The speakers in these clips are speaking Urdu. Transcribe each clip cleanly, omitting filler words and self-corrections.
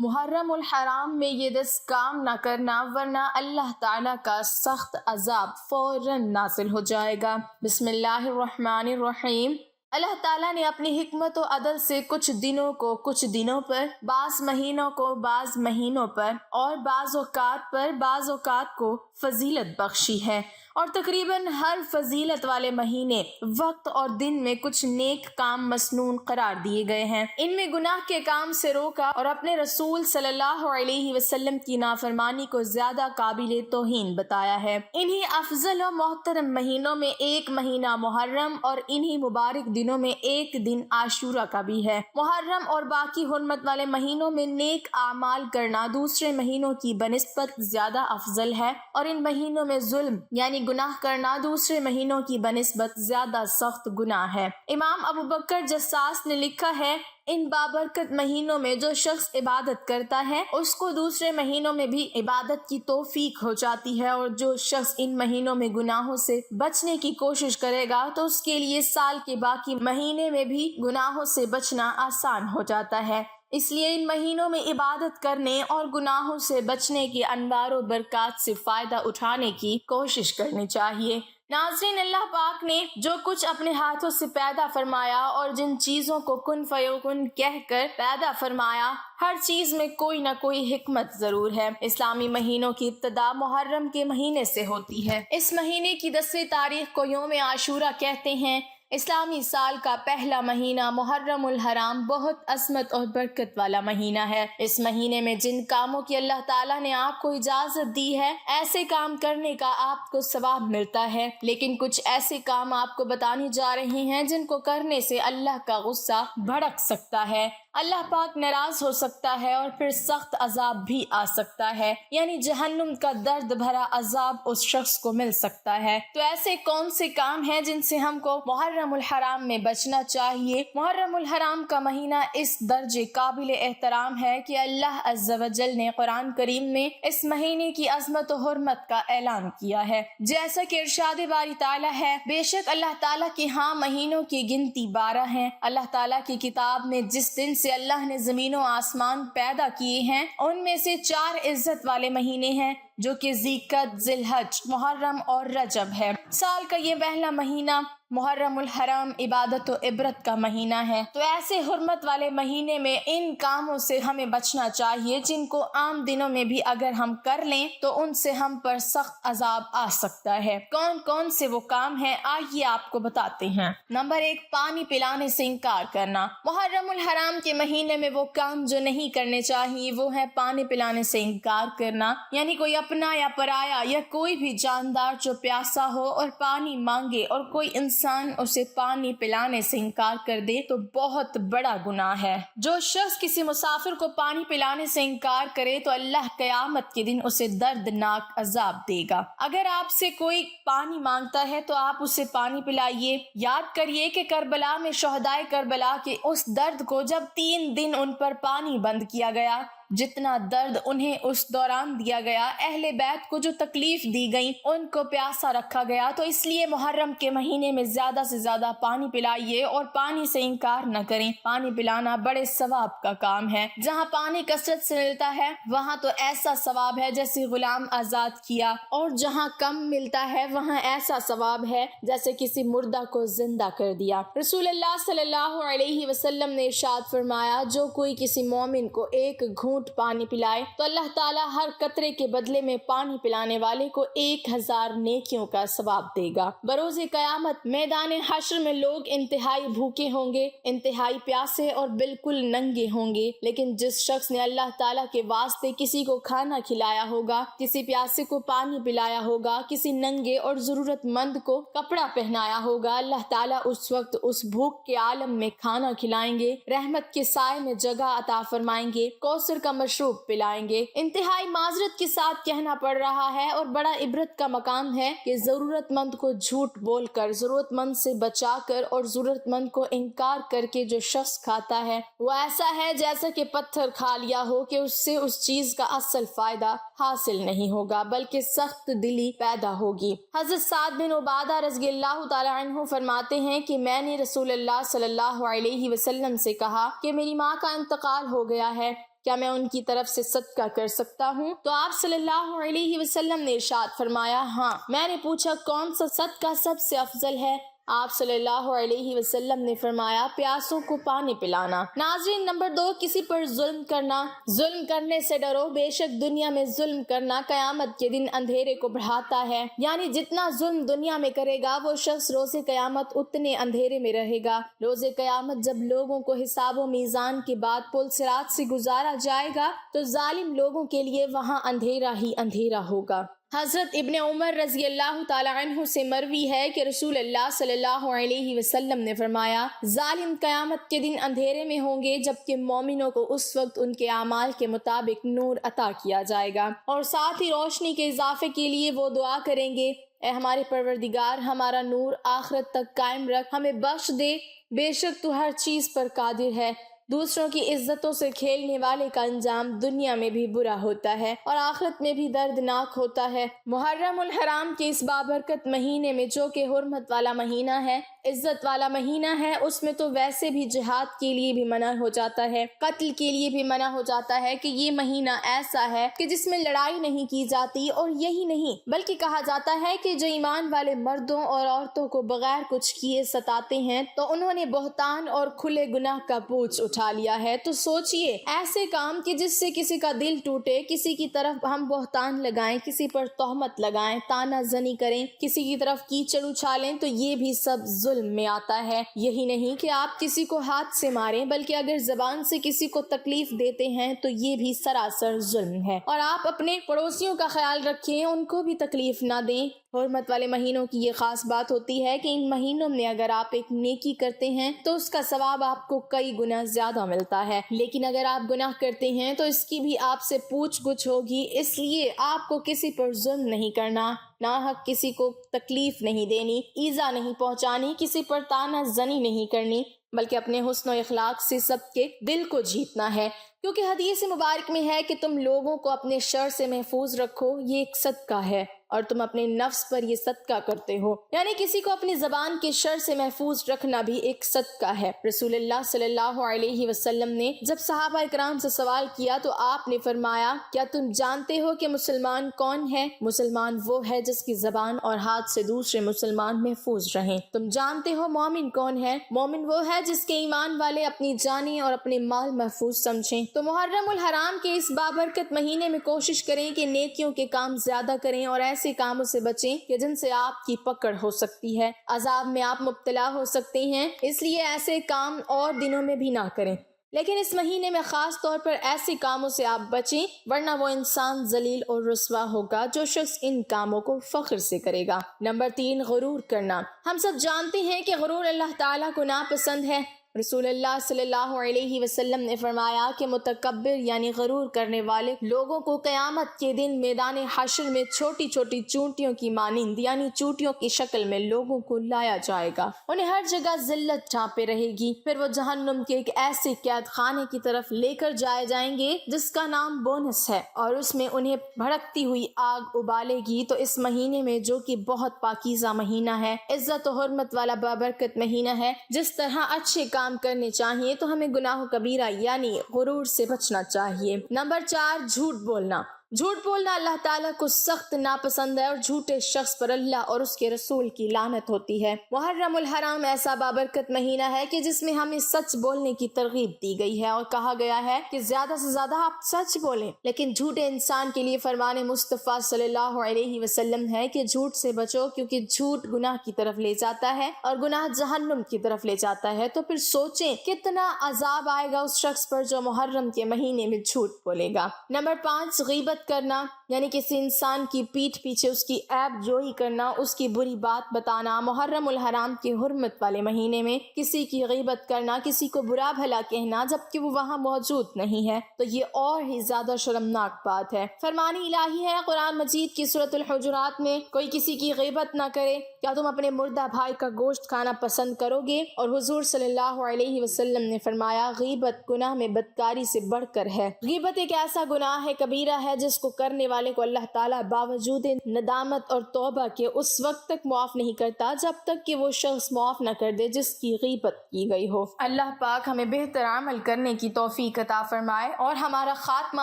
محرم الحرام میں یہ 10 کام نہ کرنا ورنہ اللہ تعالیٰ کا سخت عذاب فوراً نازل ہو جائے گا۔ بسم اللہ الرحمن الرحیم۔ اللہ تعالیٰ نے اپنی حکمت و عدل سے کچھ دنوں کو کچھ دنوں پر، بعض مہینوں کو بعض مہینوں پر اور بعض اوقات پر بعض اوقات کو فضیلت بخشی ہے، اور تقریباً ہر فضیلت والے مہینے، وقت اور دن میں کچھ نیک کام مسنون قرار دیے گئے ہیں۔ ان میں گناہ کے کام سے روکا اور اپنے رسول صلی اللہ علیہ وسلم کی نافرمانی کو زیادہ قابل توہین بتایا ہے۔ انہی افضل و محترم مہینوں میں ایک مہینہ محرم اور انہی مبارک دنوں میں ایک دن عاشورہ کا بھی ہے۔ محرم اور باقی حرمت والے مہینوں میں نیک اعمال کرنا دوسرے مہینوں کی بنسبت زیادہ افضل ہے، اور ان مہینوں میں ظلم یعنی گناہ کرنا دوسرے مہینوں کی بنسبت زیادہ سخت گناہ ہے۔ امام ابو بکر جساس نے لکھا ہے، ان بابرکت مہینوں میں جو شخص عبادت کرتا ہے اس کو دوسرے مہینوں میں بھی عبادت کی توفیق ہو جاتی ہے، اور جو شخص ان مہینوں میں گناہوں سے بچنے کی کوشش کرے گا تو اس کے لیے سال کے باقی مہینے میں بھی گناہوں سے بچنا آسان ہو جاتا ہے۔ اس لیے ان مہینوں میں عبادت کرنے اور گناہوں سے بچنے کی انوار و برکات سے فائدہ اٹھانے کی کوشش کرنی چاہیے۔ ناظرین، اللہ پاک نے جو کچھ اپنے ہاتھوں سے پیدا فرمایا اور جن چیزوں کو کن فیکن کہہ کر پیدا فرمایا، ہر چیز میں کوئی نہ کوئی حکمت ضرور ہے۔ اسلامی مہینوں کی ابتدا محرم کے مہینے سے ہوتی ہے۔ اس مہینے کی 10ویں تاریخ کو یوم عاشورہ کہتے ہیں۔ اسلامی سال کا پہلا مہینہ محرم الحرام بہت عظمت اور برکت والا مہینہ ہے۔ اس مہینے میں جن کاموں کی اللہ تعالیٰ نے آپ کو اجازت دی ہے، ایسے کام کرنے کا آپ کو ثواب ملتا ہے، لیکن کچھ ایسے کام آپ کو بتانے جا رہے ہیں جن کو کرنے سے اللہ کا غصہ بھڑک سکتا ہے، اللہ پاک ناراض ہو سکتا ہے، اور پھر سخت عذاب بھی آ سکتا ہے، یعنی جہنم کا درد بھرا عذاب اس شخص کو مل سکتا ہے۔ تو ایسے کون سے کام ہیں جن سے ہم کو محرم الحرام میں بچنا چاہیے؟ محرم الحرام کا مہینہ اس درجے قابل احترام ہے کہ اللہ عز و جل نے قرآن کریم میں اس مہینے کی عظمت و حرمت کا اعلان کیا ہے، جیسا کہ ارشاد باری تعالیٰ ہے، بے شک اللہ تعالیٰ کے ہاں مہینوں کی گنتی 12 ہیں۔ اللہ تعالیٰ کی کتاب میں جس دن سے اللہ نے زمین و آسمان پیدا کیے ہیں ان میں سے 4 عزت والے مہینے ہیں، جو کہ ذی القعدہ، ذی الحج، محرم اور رجب ہے۔ سال کا یہ پہلا مہینہ محرم الحرام عبادت و عبرت کا مہینہ ہے، تو ایسے حرمت والے مہینے میں ان کاموں سے ہمیں بچنا چاہیے جن کو عام دنوں میں بھی اگر ہم کر لیں تو ان سے ہم پر سخت عذاب آ سکتا ہے۔ کون کون سے وہ کام ہیں، آئیے آپ کو بتاتے ہیں۔ نمبر 1، پانی پلانے سے انکار کرنا۔ محرم الحرام کے مہینے میں وہ کام جو نہیں کرنے چاہیے وہ ہے پانی پلانے سے انکار کرنا، یعنی کوئی اپنا یا پرایا یا کوئی بھی جاندار جو پیاسا ہو اور پانی مانگے اور کوئی انسان اسے پانی پلانے سے انکار کر دے تو بہت بڑا گناہ ہے۔ جو شخص کسی مسافر کو پانی پلانے سے انکار کرے تو اللہ قیامت کے دن اسے دردناک عذاب دے گا۔ اگر آپ سے کوئی پانی مانگتا ہے تو آپ اسے پانی پلائیے۔ یاد کریے کہ کربلا میں شہدائے کربلا کے اس درد کو جب 3 دن ان پر پانی بند کیا گیا، جتنا درد انہیں اس دوران دیا گیا، اہل بیت کو جو تکلیف دی گئی، ان کو پیاسا رکھا گیا، تو اس لیے محرم کے مہینے میں زیادہ سے زیادہ پانی پلائیے اور پانی سے انکار نہ کریں۔ پانی پلانا بڑے ثواب کا کام ہے۔ جہاں پانی کثرت سے ملتا ہے وہاں تو ایسا ثواب ہے جیسے غلام آزاد کیا، اور جہاں کم ملتا ہے وہاں ایسا ثواب ہے جیسے کسی مردہ کو زندہ کر دیا۔ رسول اللہ صلی اللہ علیہ وسلم نے ارشاد فرمایا، جو کوئی کسی مومن کو ایک گھونٹ پانی پلائے تو اللہ تعالیٰ ہر قطرے کے بدلے میں پانی پلانے والے کو 1000 نیکیوں کا ثواب دے گا۔ بروز قیامت میدان حشر میں لوگ انتہائی بھوکے ہوں گے، انتہائی پیاسے اور بالکل ننگے ہوں گے، لیکن جس شخص نے اللہ تعالیٰ کے واسطے کسی کو کھانا کھلایا ہوگا، کسی پیاسے کو پانی پلایا ہوگا، کسی ننگے اور ضرورت مند کو کپڑا پہنایا ہوگا، اللہ تعالیٰ اس وقت اس بھوک کے عالم میں کھانا کھلائیں گے، رحمت کے سائے میں جگہ عطا فرمائیں گے، کوثر کا مشروب پلائیں گے۔ انتہائی معذرت کے ساتھ کہنا پڑ رہا ہے اور بڑا عبرت کا مقام ہے کہ ضرورت مند کو جھوٹ بول کر، ضرورت مند سے بچا کر اور ضرورت مند کو انکار کر کے جو شخص کھاتا ہے وہ ایسا ہے جیسا کہ پتھر کھا لیا ہو، کہ اس سے اس چیز کا اصل فائدہ حاصل نہیں ہوگا بلکہ سخت دلی پیدا ہوگی۔ حضرت سعد بن عبادہ رضی اللہ تعالی عنہ فرماتے ہیں کہ میں نے رسول اللہ صلی اللہ علیہ وسلم سے کہا کہ میری ماں کا انتقال ہو گیا ہے، کیا میں ان کی طرف سے صدقہ کر سکتا ہوں؟ تو آپ صلی اللہ علیہ وسلم نے ارشاد فرمایا ہاں۔ میں نے پوچھا کون سا صدقہ سب سے افضل ہے؟ آپ صلی اللہ علیہ وسلم نے فرمایا پیاسوں کو پانی پلانا۔ ناظرین، نمبر 2، کسی پر ظلم کرنا۔ ظلم کرنے سے ڈرو، بے شک دنیا میں ظلم کرنا قیامت کے دن اندھیرے کو بڑھاتا ہے، یعنی جتنا ظلم دنیا میں کرے گا وہ شخص روز قیامت اتنے اندھیرے میں رہے گا۔ روز قیامت جب لوگوں کو حساب و میزان کے بعد پل صراط سے گزارا جائے گا تو ظالم لوگوں کے لیے وہاں اندھیرا ہی اندھیرا ہوگا۔ حضرت ابن عمر رضی اللہ تعالی عنہ سے مروی ہے کہ رسول اللہ صلی اللہ علیہ وسلم نے فرمایا ظالم قیامت کے دن اندھیرے میں ہوں گے، جبکہ مومنوں کو اس وقت ان کے اعمال کے مطابق نور عطا کیا جائے گا، اور ساتھ ہی روشنی کے اضافے کے لیے وہ دعا کریں گے اے ہمارے پروردگار، ہمارا نور آخرت تک قائم رکھ، ہمیں بخش دے، بے شک تو ہر چیز پر قادر ہے۔ دوسروں کی عزتوں سے کھیلنے والے کا انجام دنیا میں بھی برا ہوتا ہے اور آخرت میں بھی دردناک ہوتا ہے۔ محرم الحرام کے اس بابرکت مہینے میں، جو کہ حرمت والا مہینہ ہے، عزت والا مہینہ ہے، اس میں تو ویسے بھی جہاد کے لیے بھی منع ہو جاتا ہے، قتل کے لیے بھی منع ہو جاتا ہے کہ یہ مہینہ ایسا ہے کہ جس میں لڑائی نہیں کی جاتی، اور یہی نہیں بلکہ کہا جاتا ہے کہ جو ایمان والے مردوں اور عورتوں کو بغیر کچھ کیے ستاتے ہیں تو انہوں نے بہتان اور کھلے گناہ کا بوجھ اٹھا لیا ہے۔ تو سوچئے ایسے کام کہ جس سے کسی کا دل ٹوٹے، کسی کی طرف ہم بہتان لگائیں، کسی پر تہمت لگائیں، تانا زنی کریں، کسی کی طرف کیچڑ اچھالیں، تو یہ بھی سب ظلم میں آتا ہے۔ یہی نہیں کہ آپ کسی کو ہاتھ سے ماریں، بلکہ اگر زبان سے کسی کو تکلیف دیتے ہیں تو یہ بھی سراسر ظلم ہے۔ اور آپ اپنے پڑوسیوں کا خیال رکھیں، ان کو بھی تکلیف نہ دیں۔ حرمت والے مہینوں کی یہ خاص بات ہوتی ہے کہ ان مہینوں میں اگر آپ ایک نیکی کرتے ہیں تو اس کا ثواب آپ کو کئی گنا زیادہ ملتا ہے، لیکن اگر آپ گناہ کرتے ہیں تو اس کی بھی آپ سے پوچھ گچھ ہوگی۔ اس لیے آپ کو کسی پر ظلم نہیں کرنا، ناحق کسی کو تکلیف نہیں دینی، ایذا نہیں پہنچانی، کسی پر تانا زنی نہیں کرنی، بلکہ اپنے حسن و اخلاق سے سب کے دل کو جیتنا ہے، کیونکہ حدیث مبارک میں ہے کہ تم لوگوں کو اپنے شر سے محفوظ رکھو، یہ ایک صدقہ ہے، اور تم اپنے نفس پر یہ صدقہ کرتے ہو، یعنی کسی کو اپنی زبان کے شر سے محفوظ رکھنا بھی ایک صدقہ ہے۔ رسول اللہ صلی اللہ علیہ وسلم نے جب صحابہ اکرام سے سوال کیا تو آپ نے فرمایا کیا تم جانتے ہو کہ مسلمان کون ہے؟ مسلمان وہ ہے جس کی زبان اور ہاتھ سے دوسرے مسلمان محفوظ رہیں۔ تم جانتے ہو مومن کون ہے؟ مومن وہ ہے جس کے ایمان والے اپنی جانیں اور اپنے مال محفوظ سمجھیں۔ تو محرم الحرام کے اس بابرکت مہینے میں کوشش کریں کہ نیکیوں کے کام زیادہ کریں اور ایسے کاموں سے بچیں کہ جن سے آپ کی پکڑ ہو سکتی ہے، عذاب میں آپ مبتلا ہو سکتے ہیں، اس لیے ایسے کام اور دنوں میں بھی نہ کریں، لیکن اس مہینے میں خاص طور پر ایسے کاموں سے آپ بچیں، ورنہ وہ انسان ذلیل اور رسوا ہوگا جو شخص ان کاموں کو فخر سے کرے گا۔ نمبر 3، غرور کرنا۔ ہم سب جانتے ہیں کہ غرور اللہ تعالیٰ کو ناپسند ہے۔ رسول اللہ صلی اللہ علیہ وسلم نے فرمایا کہ متکبر یعنی غرور کرنے والے لوگوں کو قیامت کے دن میدان حشر میں چھوٹی چھوٹی چونٹیوں کی مانند یعنی چونٹیوں کی شکل میں لوگوں کو لایا جائے گا، انہیں ہر جگہ ذلت ڈھانپے رہے گی، پھر وہ جہنم کے ایک ایسے قید خانے کی طرف لے کر جائے جائیں گے جس کا نام بونس ہے، اور اس میں انہیں بھڑکتی ہوئی آگ ابالے گی۔ تو اس مہینے میں، جو کہ بہت پاکیزہ مہینہ ہے، عزت و حرمت والا بابرکت مہینہ ہے، جس طرح اچھے کام کرنے چاہیے تو ہمیں گناہ کبیرہ یعنی غرور سے بچنا چاہیے۔ نمبر 4، جھوٹ بولنا۔ جھوٹ بولنا اللہ تعالیٰ کو سخت ناپسند ہے، اور جھوٹے شخص پر اللہ اور اس کے رسول کی لعنت ہوتی ہے۔ محرم الحرام ایسا بابرکت مہینہ ہے کہ جس میں ہمیں سچ بولنے کی ترغیب دی گئی ہے اور کہا گیا ہے کہ زیادہ سے زیادہ آپ سچ بولیں، لیکن جھوٹے انسان کے لیے فرمان مصطفیٰ صلی اللہ علیہ وسلم ہے کہ جھوٹ سے بچو، کیونکہ جھوٹ گناہ کی طرف لے جاتا ہے اور گناہ جہنم کی طرف لے جاتا ہے۔ تو پھر سوچیں کتنا عذاب آئے گا اس شخص پر جو محرم کے مہینے میں جھوٹ بولے گا۔ نمبر 5، غیبت کرنا، یعنی کسی انسان کی پیٹھ پیچھے اس کی عیب جوئی کرنا، اس کی بری بات بتانا۔ محرم الحرام کے حرمت والے مہینے میں کسی کی غیبت کرنا، کسی کو برا بھلا کہنا جبکہ وہ وہاں موجود نہیں ہے، تو یہ اور ہی زیادہ شرمناک بات ہے۔ فرمان الہی ہے قرآن مجید کی سورۃ الحجرات میں، کوئی کسی کی غیبت نہ کرے۔ کیا تم اپنے مردہ بھائی کا گوشت کھانا پسند کرو گے؟ اور حضور صلی اللہ علیہ وسلم نے فرمایا غیبت گناہ میں بدکاری سے بڑھ کر ہے۔ غیبت ایک ایسا گناہ ہے کبیرہ ہے جس جس کو کرنے والے کو اللہ تعالیٰ باوجود ندامت اور توبہ کے اس وقت تک معاف نہیں کرتا جب تک کہ وہ شخص معاف نہ کر دے جس کی غیبت کی گئی ہو۔ اللہ پاک ہمیں بہتر عمل کرنے کی توفیق عطا فرمائے اور ہمارا خاتمہ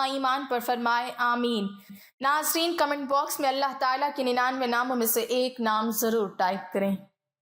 ایمان پر فرمائے، آمین۔ ناظرین، کمنٹ باکس میں اللہ تعالیٰ کے 99 ناموں میں سے ایک نام ضرور ٹائپ کریں۔